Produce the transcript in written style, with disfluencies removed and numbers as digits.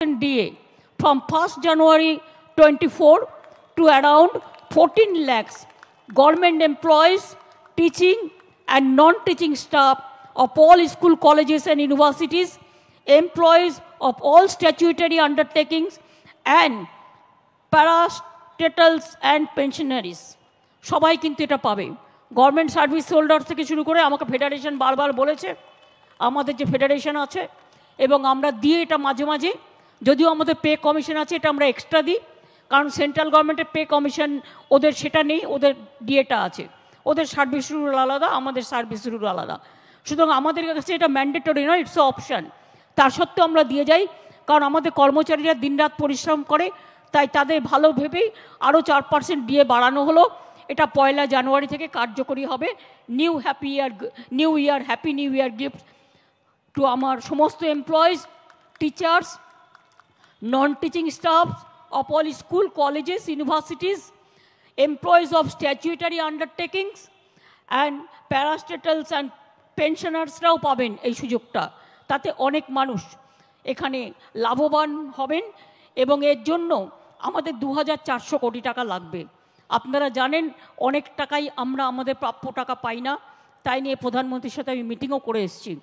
DA from 1st January 24 to around 14 lakhs government employees, teaching and non-teaching staff of all school, colleges and universities, employees of all statutory undertakings and parastatals and pensionaries. সবাই কিন্তু এটা পাবে। Government service holder থেকে শুরু করে আমাকে federation বারবার বলেছে, আমাদের যে ফেডারেশন আছে এবং আমরা দিয়ে এটা মাঝে মাঝে, যদিও আমাদের পে কমিশন আছে, এটা আমরা এক্সট্রা দিই, কারণ সেন্ট্রাল গভর্নমেন্টের পে কমিশন ওদের সেটা নেই, ওদের ডিএটা আছে, ওদের সার্ভিস রুল আলাদা, আমাদের সার্ভিস রুল আলাদা। সুতরাং আমাদের কাছে এটা ম্যান্ডেটরি নয়, ইটস অপশান। তার সত্ত্বেও আমরা দিয়ে যাই, কারণ আমাদের কর্মচারীরা দিনরাত পরিশ্রম করে, তাই তাদের ভালো ভেবেই আরও 4% ডিএ বাড়ানো হলো। এটা 1 জানুয়ারি থেকে কার্যকরী হবে। New year happy new year gift to আমার সমস্ত employees, teachers, non-teaching staffs of all school, colleges, universities, employees of statutory undertakings and parastatals and pensioners-রাও পাবেন এই সুযোগটা। তাতে অনেক মানুষ এখানে লাভবান হবেন এবং এর জন্য আমাদের 2400 কোটি টাকা লাগবে। আপনারা জানেন অনেক টাকাই আমরা আমাদের প্রাপ্য টাকা পাই না, তাই নিয়ে প্রধানমন্ত্রীর সাথে আমি মিটিংও করে এসেছি।